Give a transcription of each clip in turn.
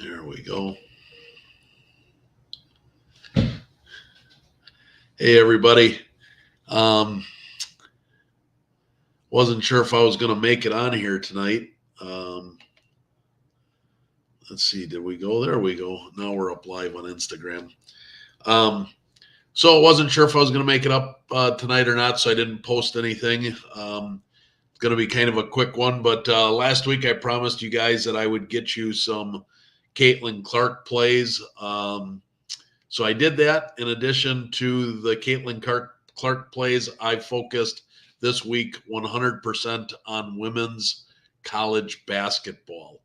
There we go. Hey, everybody. Um, wasn't sure if I was going to make it on here tonight. Let's see. Did we go? There we go. Now we're up live on Instagram. So I wasn't sure if I was going to make it up tonight or not, so I didn't post anything. It's going to be kind of a quick one, but last week I promised you guys that I would get you some Caitlin Clark plays. So I did that. In addition to the Caitlin Clark plays, I focused this week 100% on women's college basketball.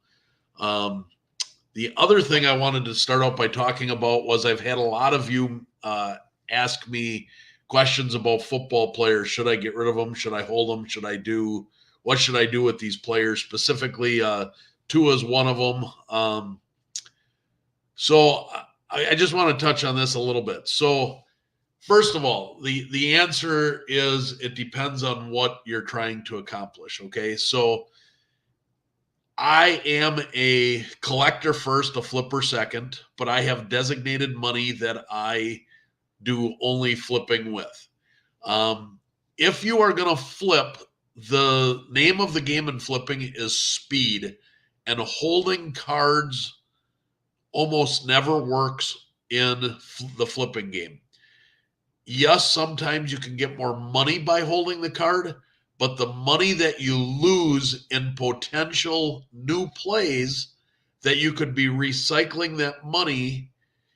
The other thing I wanted to start out by talking about was I've had a lot of you ask me questions about football players. Should I get rid of them? Should I hold them? What should I do with these players? Specifically, Tua is one of them. So I just want to touch on this a little bit. So first of all, the answer is it depends on what you're trying to accomplish. Okay. So I am a collector first, a flipper second, but I have designated money that I do only flipping with. If you are going to flip, the name of the game in flipping is speed, and holding cards almost never works in the flipping game. Yes, sometimes you can get more money by holding the card, but the money that you lose in potential new plays that you could be recycling that money,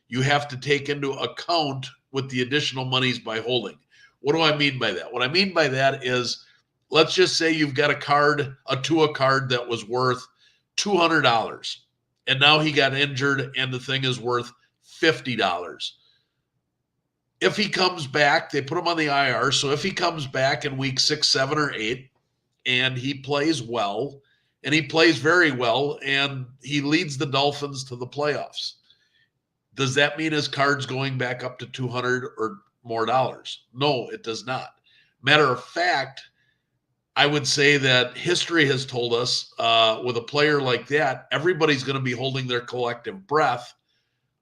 you have to take into account with the additional monies by holding. What do I mean by that? What I mean by that is, let's just say you've got a Tua card that was worth $200, and now he got injured and the thing is worth $50. If he comes back, they put him on the IR. So if he comes back in week 6, 7, or 8, and he plays well, and he plays very well, and he leads the Dolphins to the playoffs, does that mean his card's going back up to $200 or more dollars? No, it does not. Matter of fact, I would say that history has told us with a player like that, everybody's going to be holding their collective breath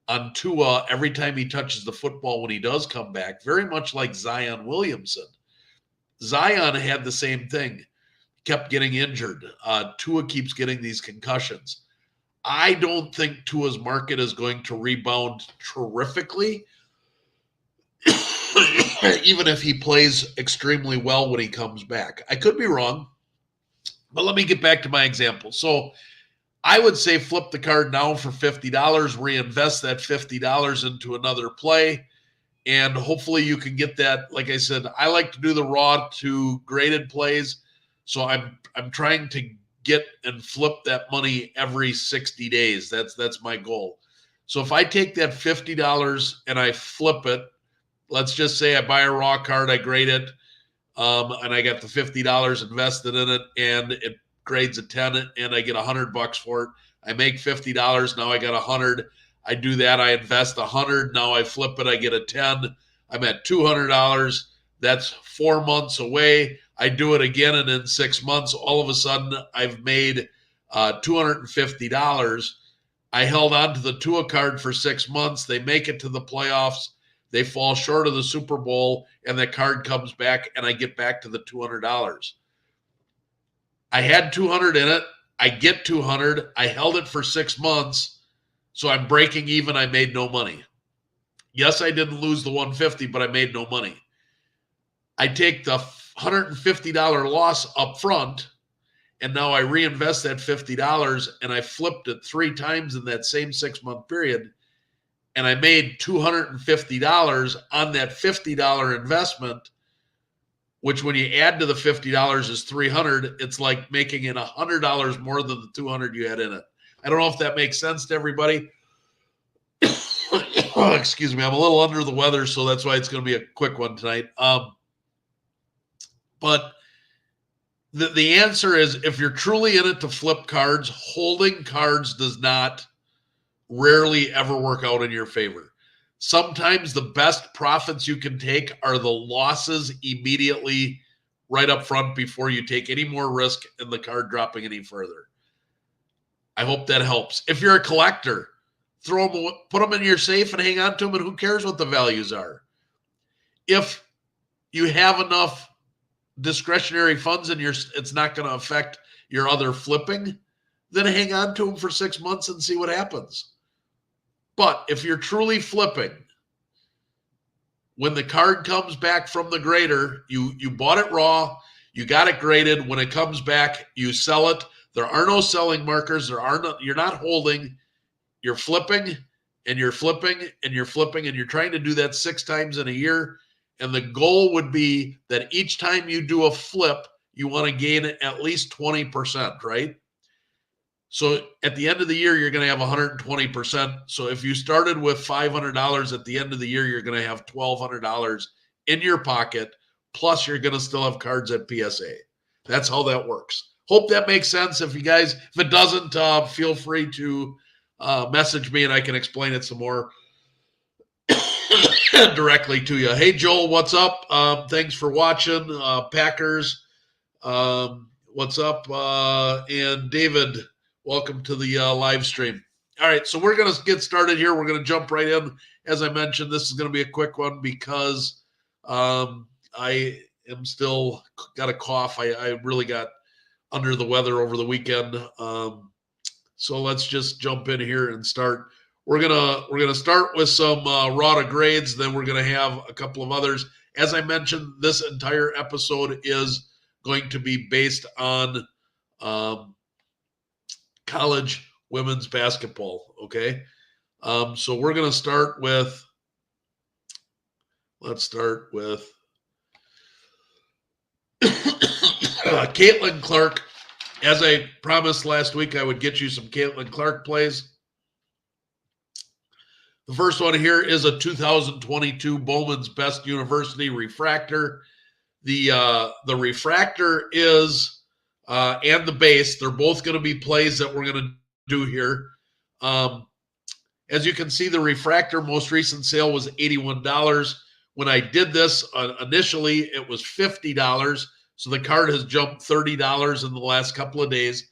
on Tua every time he touches the football when he does come back, very much like Zion Williamson. Zion had the same thing, kept getting injured. Tua keeps getting these concussions. I don't think Tua's market is going to rebound terrifically, even if he plays extremely well when he comes back. I could be wrong, but let me get back to my example. So I would say flip the card now for $50, reinvest that $50 into another play, and hopefully you can get that. Like I said, I like to do the raw to graded plays, so I'm trying to get and flip that money every 60 days. That's my goal. So if I take that $50 and I flip it, let's just say I buy a raw card, I grade it, and I got the $50 invested in it, and it grades a 10 and I get $100 for it. I make $50. Now I got 100. I do that. I invest 100. Now I flip it. I get a 10. I'm at $200. That's 4 months away. I do it again. And in 6 months, all of a sudden I've made $250. I held on to the Tua card for 6 months. They make it to the playoffs. They fall short of the Super Bowl and that card comes back and I get back to the $200. I had 200 in it. I get 200. I held it for 6 months. So I'm breaking even. I made no money. Yes, I didn't lose the 150, but I made no money. I take the $150 loss up front, and now I reinvest that $50, and I flipped it 3 times in that same 6-month period, and I made $250 on that $50 investment, which when you add to the $50 is $300. It's like making it $100 more than the $200 you had in it. I don't know if that makes sense to everybody. Excuse me, I'm a little under the weather, so that's why it's going to be a quick one tonight. But the answer is, if you're truly in it to flip cards, holding cards does not rarely ever work out in your favor. Sometimes the best profits you can take are the losses immediately right up front before you take any more risk in the card dropping any further. I hope that helps. If you're a collector, put them in your safe and hang on to them, and who cares what the values are? If you have enough discretionary funds and it's not going to affect your other flipping, then hang on to them for 6 months and see what happens. But if you're truly flipping, when the card comes back from the grader, you bought it raw, you got it graded. When it comes back, you sell it. There are no selling markers. You're not holding. You're flipping and you're flipping and you're flipping, and you're trying to do that 6 times in a year. And the goal would be that each time you do a flip, you want to gain at least 20%, right? So at the end of the year, you're going to have 120%. So if you started with $500 at the end of the year, you're going to have $1,200 in your pocket. Plus, you're going to still have cards at PSA. That's how that works. Hope that makes sense. If it doesn't, feel free to message me and I can explain it some more directly to you. Hey, Joel, what's up? Thanks for watching. Packers, what's up? And David, welcome to the live stream. All right, so we're going to get started here. We're going to jump right in. As I mentioned, this is going to be a quick one because I am still got a cough. I really got under the weather over the weekend. So let's just jump in here and start. We're gonna start with some raw to grades. Then we're gonna have a couple of others. As I mentioned, this entire episode is going to be based on college women's basketball. Okay, so we're gonna start with. Let's start with Caitlin Clark. As I promised last week, I would get you some Caitlin Clark plays. The first one here is a 2022 Bowman's Best University refractor. The refractor is and the base. They're both going to be plays that we're going to do here. As you can see, the refractor most recent sale was $81. When I did this initially, it was $50. So the card has jumped $30 in the last couple of days.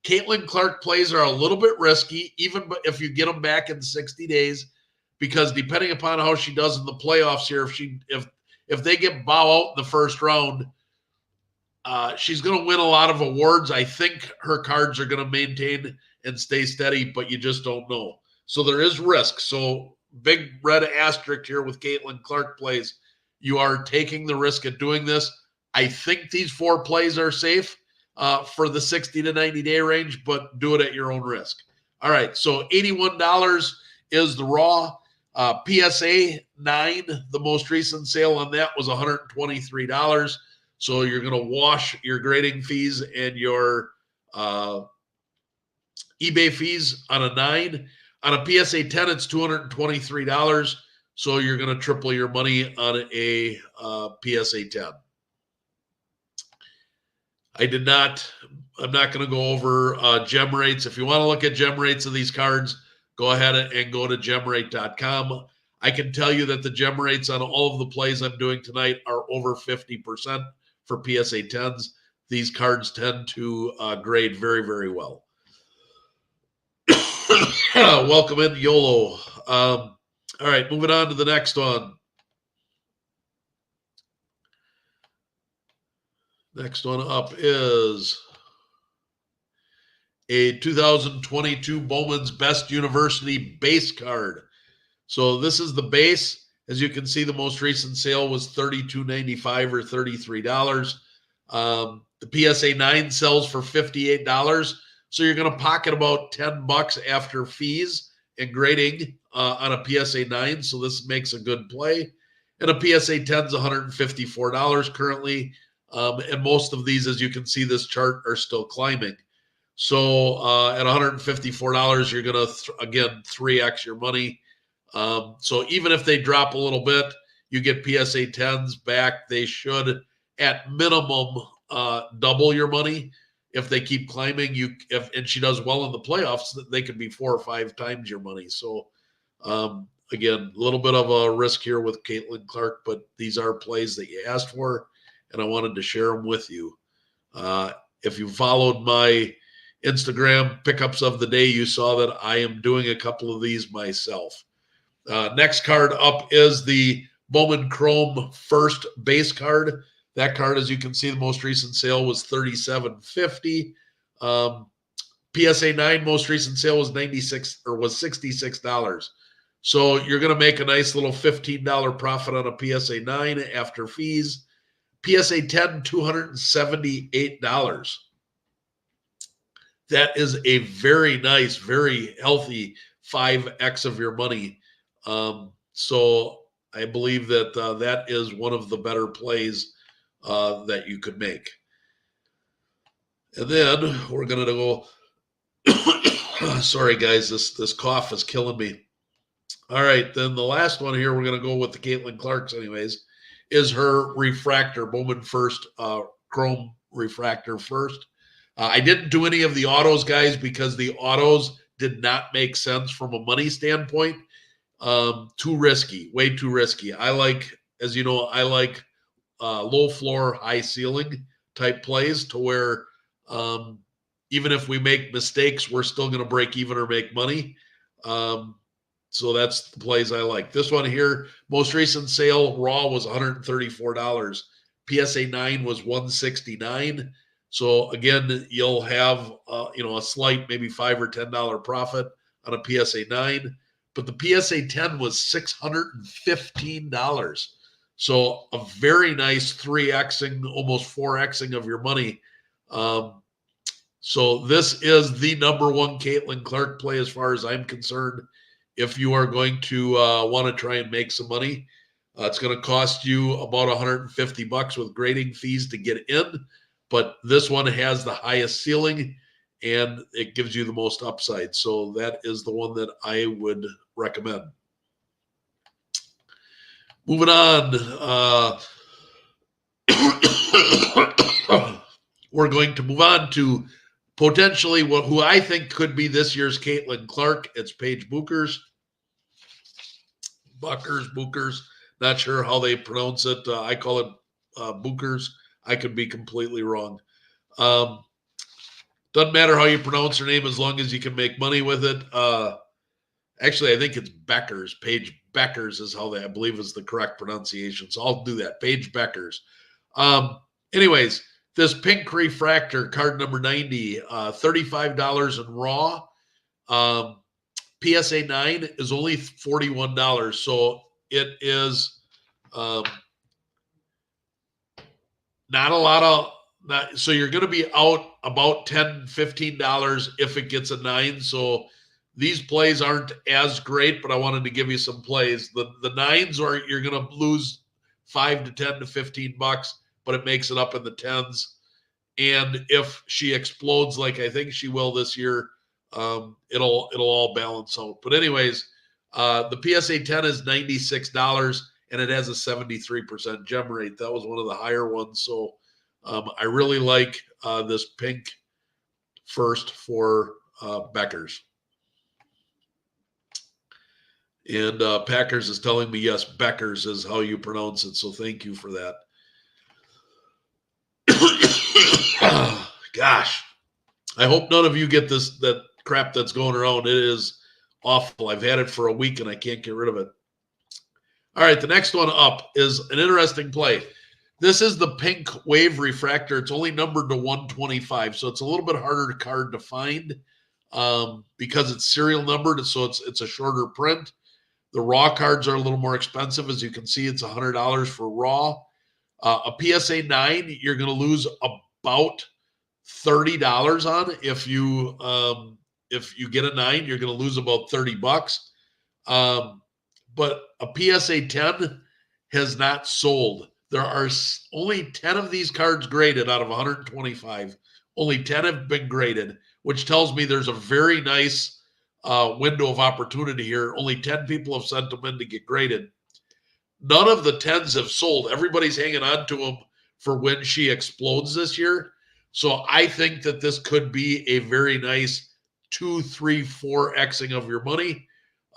Caitlin Clark plays are a little bit risky, even if you get them back in 60 days, because depending upon how she does in the playoffs here, if they get bow out in the first round, she's going to win a lot of awards. I think her cards are going to maintain and stay steady, but you just don't know. So there is risk. So big red asterisk here with Caitlin Clark plays. You are taking the risk at doing this. I think these 4 plays are safe for the 60 to 90 day range, but do it at your own risk. All right, so $81 is the raw. PSA 9, the most recent sale on that was $123. So you're going to wash your grading fees and your eBay fees on a 9. On a PSA 10, it's $223. So you're going to triple your money on a PSA 10. I'm not going to go over gem rates. If you want to look at gem rates of these cards, go ahead and go to gemrate.com. I can tell you that the gem rates on all of the plays I'm doing tonight are over 50% for PSA 10s. These cards tend to grade very, very well. Welcome in, YOLO. All right, moving on to the next one. Next one up is a 2022 Bowman's Best University base card. So this is the base. As you can see, the most recent sale was $32.95 or $33. The PSA 9 sells for $58. So you're going to pocket about $10 after fees and grading on a PSA 9. So this makes a good play. And a PSA 10 is $154 currently. And most of these, as you can see this chart, are still climbing. So at $154, you're going to, again, 3x your money. So even if they drop a little bit, you get PSA 10s back. They should, at minimum, double your money. If they keep climbing, and she does well in the playoffs, they could be 4 or 5 times your money. So again, a little bit of a risk here with Caitlin Clark, but these are plays that you asked for, and I wanted to share them with you. If you followed my Instagram pickups of the day, you saw that I am doing a couple of these myself. Next card up is the Bowman Chrome first base card. That card, as you can see, the most recent sale was $37.50. PSA 9 most recent sale was $66. So you're going to make a nice little $15 profit on a PSA 9 after fees. PSA 10, $278. That is a very nice, very healthy 5x of your money. So I believe that that is one of the better plays that you could make. And then we're going to go. Sorry, guys, this cough is killing me. All right, then the last one here, we're going to go with the Caitlin Clark's anyways, is her refractor, Bowman first, Chrome refractor first. I didn't do any of the autos, guys, because the autos did not make sense from a money standpoint. Too risky, way too risky. I like, as you know, I like low floor, high ceiling type plays to where even if we make mistakes, we're still going to break even or make money. So that's the plays I like. This one here, most recent sale, raw was $134. PSA 9 was $169. So again, you'll have a slight maybe $5 or $10 profit on a PSA 9, but the PSA 10 was $615. So a very nice 3xing, almost 4xing of your money. So this is the number one Caitlin Clark play as far as I'm concerned. If you are going to want to try and make some money, it's going to cost you about $150 with grading fees to get in. But this one has the highest ceiling and it gives you the most upside. So that is the one that I would recommend. Moving on. We're going to move on to potentially who I think could be this year's Caitlin Clark. It's Paige Buchers. Buchers. Not sure how they pronounce it. I call it Buchers. I could be completely wrong. Doesn't matter how you pronounce her name as long as you can make money with it. Actually, I think it's Beckers. Paige Beckers is how I believe is the correct pronunciation. So I'll do that. Paige Beckers. Anyways, this pink refractor, card number 90, $35 in raw. PSA 9 is only $41. So it is not a lot of that. So you're going to be out about $10, $15 if it gets a 9. So these plays aren't as great, but I wanted to give you some plays. The 9s are, you're going to lose $5 to $10 to $15, but it makes it up in the 10s. And if she explodes like I think she will this year, it'll all balance out. But anyways, the PSA 10 is $96 and it has a 73% gem rate. That was one of the higher ones. So I really like this pink first for Beckers. And Packers is telling me, yes, Beckers is how you pronounce it. So thank you for that. Gosh, I hope none of you get that crap that's going around. It is awful. I've had it for a week and I can't get rid of it. All right, the next one up is an interesting play. This is the pink wave refractor. It's only numbered to 125, so it's a little bit harder card to find because it's serial numbered, so it's a shorter print. The raw cards are a little more expensive. As you can see, it's $100 for raw. A PSA 9, you're going to lose about $30 on. If you get a 9, you're going to lose about $30. But a PSA 10 has not sold. There are only 10 of these cards graded out of 125. Only 10 have been graded, which tells me there's a very nice window of opportunity here. Only 10 people have sent them in to get graded. None of the 10s have sold. Everybody's hanging on to them for when she explodes this year. So I think that this could be a very nice 2, 3, 4xing of your money.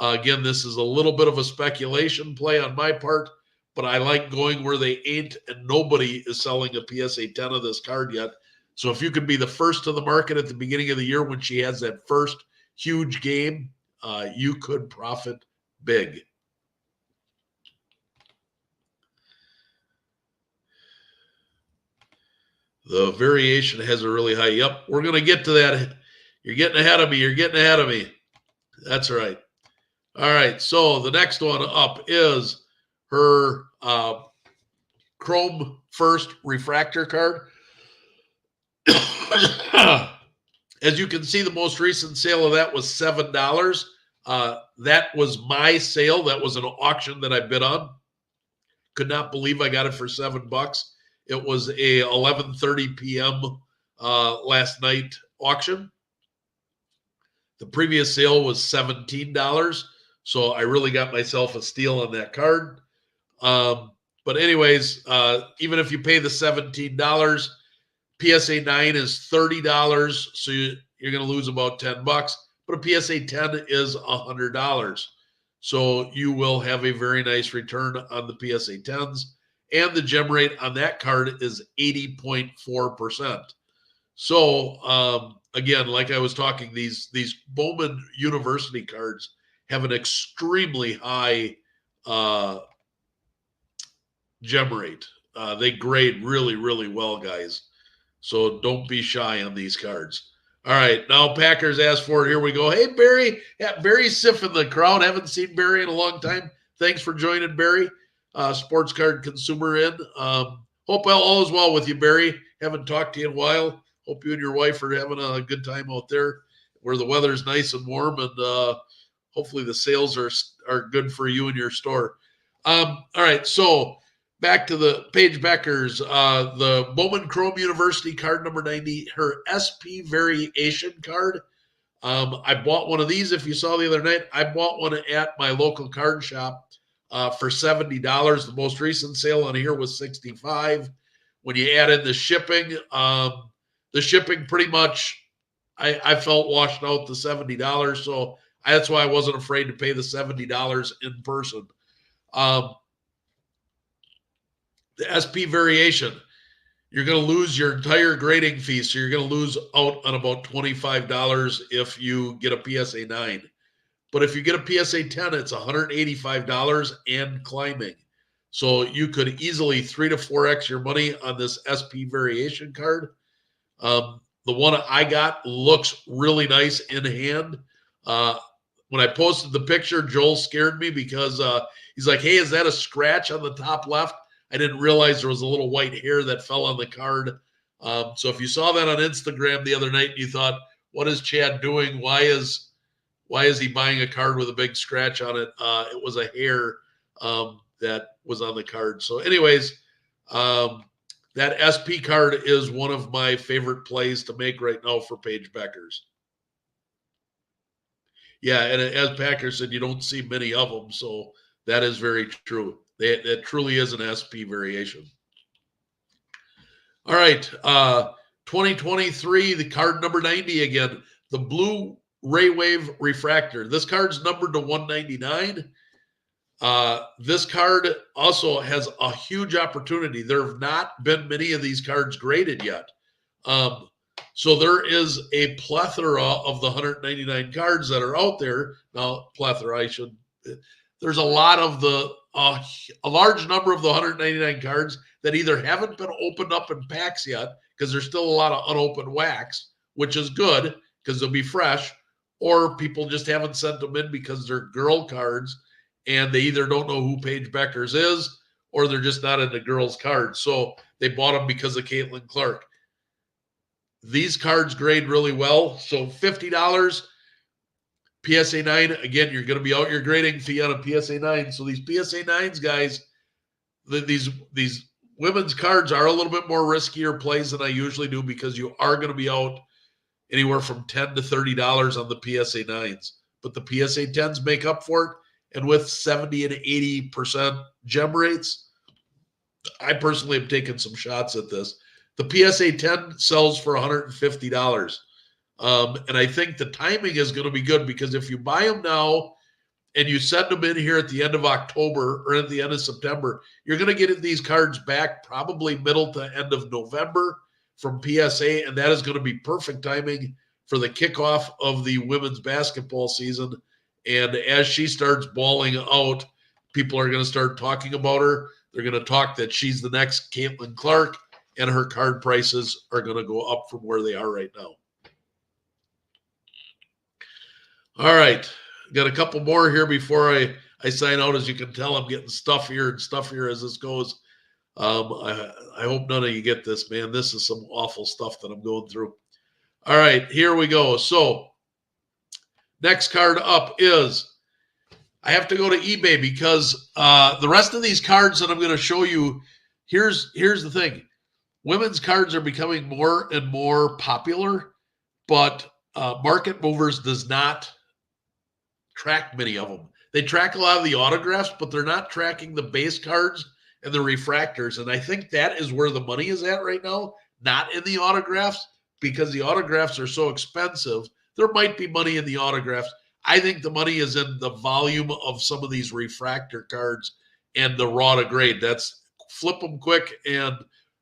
Again, this is a little bit of a speculation play on my part, but I like going where they ain't, and nobody is selling a PSA 10 of this card yet. So if you could be the first to the market at the beginning of the year when she has that first huge game, you could profit big. The variation has a really high. Yep, we're going to get to that. You're getting ahead of me. You're getting ahead of me. That's right. All right. So the next one up is her Chrome First refractor card. As you can see, the most recent sale of that was $7. That was my sale. That was an auction that I bid on. Could not believe I got it for $7. It was a 11:30 p.m. Last night auction. The previous sale was $17, so I really got myself a steal on that card. But anyways, even if you pay the $17, PSA 9 is $30, so you're going to lose about $10. But a PSA 10 is $100. So you will have a very nice return on the PSA 10s. And the gem rate on that card is 80.4%. So again, like I was talking, these Bowman University cards have an extremely high gem rate. They grade really, really well, guys. So don't be shy on these cards. All right, now Packers asked for it. Here we go. Hey, Barry. Yeah, Barry's siffing the crowd. Haven't seen Barry in a long time. Thanks for joining, Barry. Sports card consumer in. Hope all is well with you, Barry. Haven't talked to you in a while. Hope you and your wife are having a good time out there where the weather's nice and warm, and hopefully the sales are good for you and your store. All right, so back to the Paige Beckers, the Bowman Chrome University card number 90, her SP variation card. I bought one of these. If you saw the other night, I bought one at my local card shop for $70. The most recent sale on here was $65. When you add in the shipping pretty much I felt washed out the $70. So that's why I wasn't afraid to pay the $70 in person. The SP variation, you're going to lose your entire grading fee. So you're going to lose out on about $25 if you get a PSA 9. But if you get a PSA 10, it's $185 and climbing. So you could easily 3 to 4x your money on this SP variation card. The one I got looks really nice in hand. When I posted the picture, Joel scared me because he's like, hey, is that a scratch on the top left? I didn't realize there was a little white hair that fell on the card. So if you saw that on Instagram the other night and you thought, what is Chad doing? Why is he buying a card with a big scratch on it? It was a hair that was on the card. So anyways, that SP card is one of my favorite plays to make right now for Paige Beckers. Yeah, and as Packer said, you don't see many of them, so that is very true. That truly is an SP variation. All right, 2023, the card number 90 again, the Blue Ray Wave Refractor. This card's numbered to 199. This card also has a huge opportunity. There have not been many of these cards graded yet. So there is a plethora of the 199 cards that are out there. Now, there's a lot of a large number of the 199 cards that either haven't been opened up in packs yet because there's still a lot of unopened wax, which is good because they'll be fresh, or people just haven't sent them in because they're girl cards and they either don't know who Paige Beckers is or they're just not into girls' cards. So they bought them because of Caitlin Clark. These cards grade really well. So $50 PSA 9. Again, you're going to be out your grading fee on a PSA 9. So these PSA 9s, guys, these women's cards are a little bit more riskier plays than I usually do because you are going to be out anywhere from $10 to $30 on the PSA 9s. But the PSA 10s make up for it. And with 70 and 80% gem rates, I personally have taken some shots at this. The PSA 10 sells for $150. And I think the timing is going to be good because if you buy them now and you send them in here at the end of October or at the end of September, you're going to get these cards back probably middle to end of November. from PSA, and that is going to be perfect timing for the kickoff of the women's basketball season. And as she starts balling out, people are going to start talking about her. They're going to talk that she's the next Caitlin Clark, and her card prices are going to go up from where they are right now. All right. Got a couple more here before I sign out. As you can tell, I'm getting stuffier and stuffier as this goes. I hope none of you get this, man. This is some awful stuff that I'm going through. All right, here we go. So next card up is, I have to go to eBay because the rest of these cards that I'm going to show you, here's the thing. Women's cards are becoming more and more popular, but Market Movers does not track many of them. They track a lot of the autographs, but they're not tracking the base cards and the refractors. And I think that is where the money is at right now, not in the autographs, because the autographs are so expensive. There might be money in the autographs. I think the money is in the volume of some of these refractor cards and the raw to grade. That's flip them quick and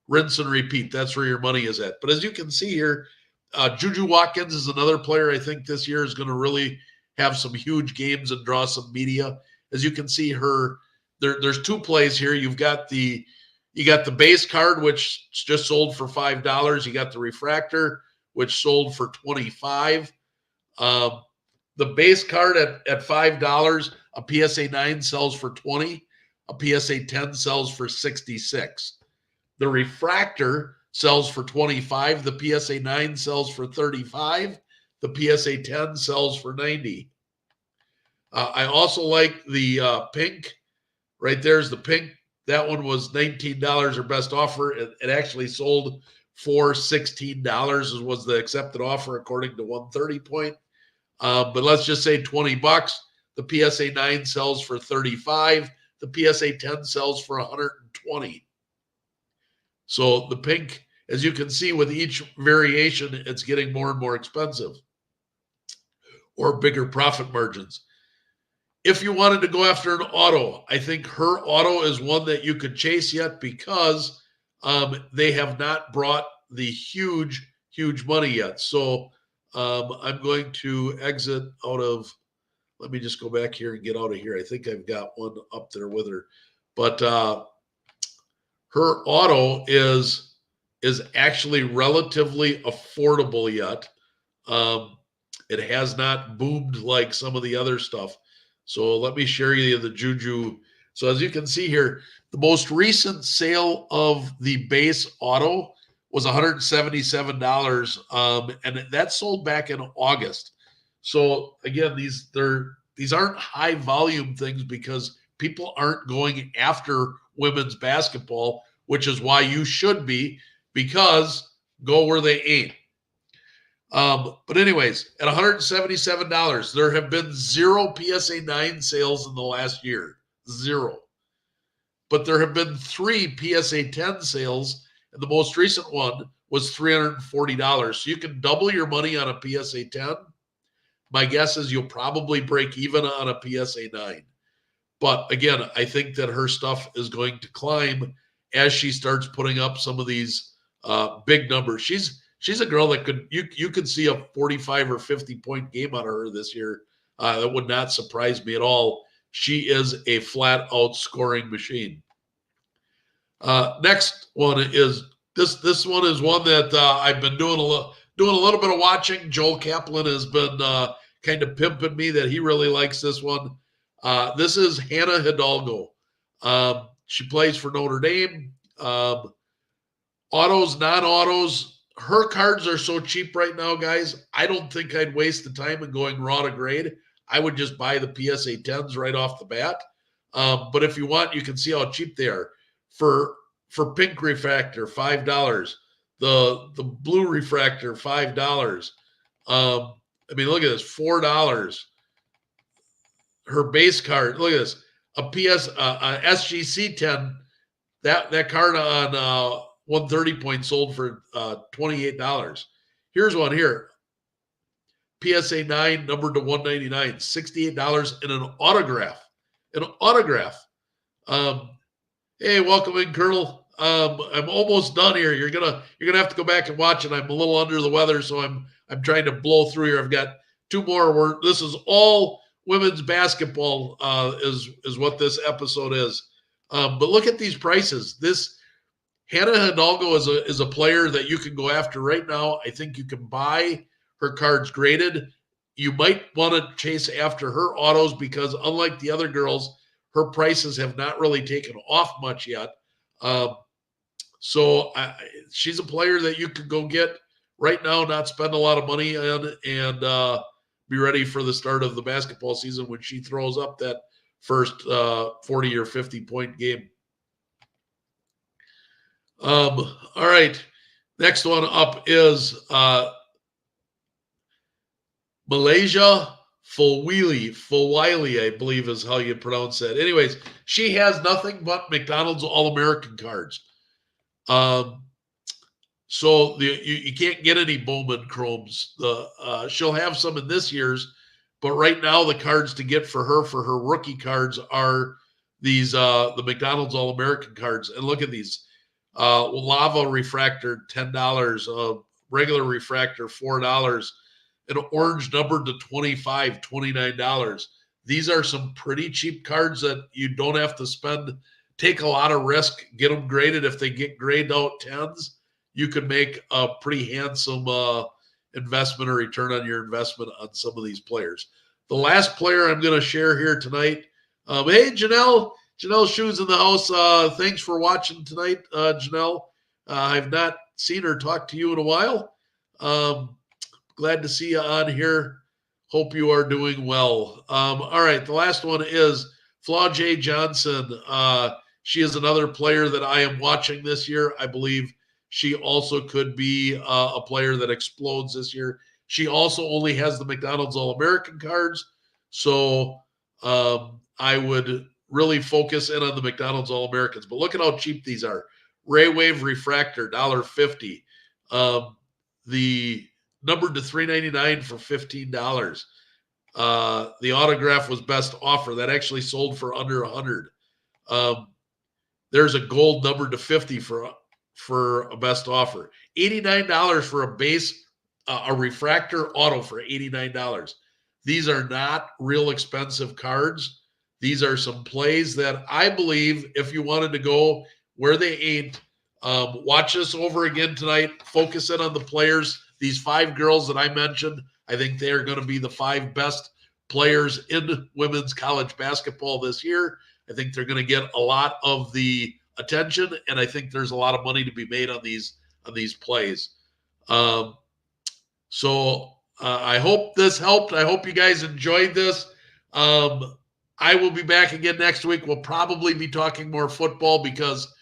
rinse and repeat. That's where your money is at. But as you can see here, Juju Watkins is another player I think this year is going to really have some huge games and draw some media. As you can see, there's two plays here. You got the base card, which just sold for $5. You got the refractor, which sold for $25. The base card at $5, a PSA 9 sells for $20. A PSA 10 sells for $66. The refractor sells for $25. The PSA 9 sells for $35. The PSA 10 sells for $90. I also like the pink. Right there's the pink. That one was $19 or best offer. It actually sold for $16 was the accepted offer according to 130 Point. But let's just say $20. The PSA 9 sells for $35. The PSA 10 sells for $120. So the pink, as you can see with each variation, it's getting more and more expensive or bigger profit margins. If you wanted to go after an auto, I think her auto is one that you could chase yet because they have not brought the huge money yet. So I'm going to exit out of, let me just go back here and get out of here. I think I've got one up there with her. But her auto is actually relatively affordable yet. It has not boomed like some of the other stuff. So let me share you the Juju. So as you can see here, the most recent sale of the base auto was $177, and that sold back in August. So again, these aren't high volume things because people aren't going after women's basketball, which is why you should be, because go where they ain't. But anyways, at $177, there have been 0 PSA 9 sales in the last year. 0. But there have been 3 PSA 10 sales, and the most recent one was $340. So you can double your money on a PSA 10. My guess is you'll probably break even on a PSA 9. But again, I think that her stuff is going to climb as she starts putting up some of these big numbers. She's a girl that you could see a 45 or 50 point game out of her this year. That would not surprise me at all. She is a flat out scoring machine. Next one is this one is one that I've been doing a little bit of watching. Joel Kaplan has been kind of pimping me that he really likes this one. This is Hannah Hidalgo. She plays for Notre Dame. Autos, non-autos. Her cards are so cheap right now, guys. I don't think I'd waste the time in going raw to grade. I would just buy the PSA 10s right off the bat. But if you want, you can see how cheap they are. For pink refractor, $5. The blue refractor, $5. I mean, look at this, $4. Her base card, look at this, a SGC 10. That card on 130 Point sold for $28. Here's one here. PSA 9 numbered to 199, $68 in an autograph. Hey, welcome in, Colonel. I'm almost done here. You're gonna have to go back and watch it. I'm a little under the weather, so I'm trying to blow through here. I've got two more. This is all women's basketball. Is what this episode is. But look at these prices. This Hannah Hidalgo is a player that you can go after right now. I think you can buy her cards graded. You might want to chase after her autos because unlike the other girls, her prices have not really taken off much yet. So she's a player that you could go get right now, not spend a lot of money on, and be ready for the start of the basketball season when she throws up that first 40 or 50 point game. All right. Next one up is Malaysia Fulwili, I believe is how you pronounce that. Anyways, she has nothing but McDonald's All-American cards. So you can't get any Bowman Chromes. She'll have some in this year's, but right now the cards to get for her rookie cards are these the McDonald's All-American cards. And look at these. Lava refractor, $10. Regular refractor, $4. An orange numbered to 25, $29. These are some pretty cheap cards that you don't have to take a lot of risk, get them graded. If they get graded out 10s, you could make a pretty handsome investment or return on your investment on some of these players. The last player I'm going to share here tonight. Hey, Janelle Shoes in the house. Thanks for watching tonight, Janelle. I've not seen or talked to you in a while. Glad to see you on here. Hope you are doing well. All right, the last one is Flaw J. Johnson. She is another player that I am watching this year. I believe she also could be a player that explodes this year. She also only has the McDonald's All-American cards, so I would really focus in on the McDonald's All-Americans. But look at how cheap these are. Ray Wave Refractor, $1.50. The numbered to $3.99 for $15. The autograph was best offer. That actually sold for under $100. There's a gold numbered to 50 for a best offer. $89 for a base, a refractor auto for $89. These are not real expensive cards. These are some plays that I believe if you wanted to go where they ain't, watch this over again tonight. Focus in on the players. These 5 girls that I mentioned, I think they are going to be the 5 best players in women's college basketball this year. I think they're going to get a lot of the attention, and I think there's a lot of money to be made on these plays. So I hope this helped. I hope you guys enjoyed this. I will be back again next week. We'll probably be talking more football because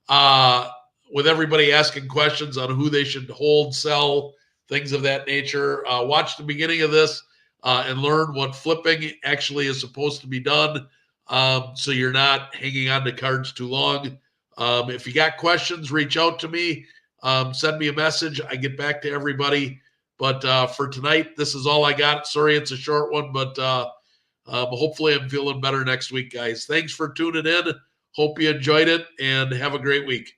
with everybody asking questions on who they should hold, sell, things of that nature, watch the beginning of this and learn what flipping actually is supposed to be done, so you're not hanging on to cards too long. If you got questions, reach out to me. Send me a message. I get back to everybody. But for tonight, this is all I got. Sorry it's a short one, but hopefully I'm feeling better next week, guys. Thanks for tuning in. Hope you enjoyed it, and have a great week.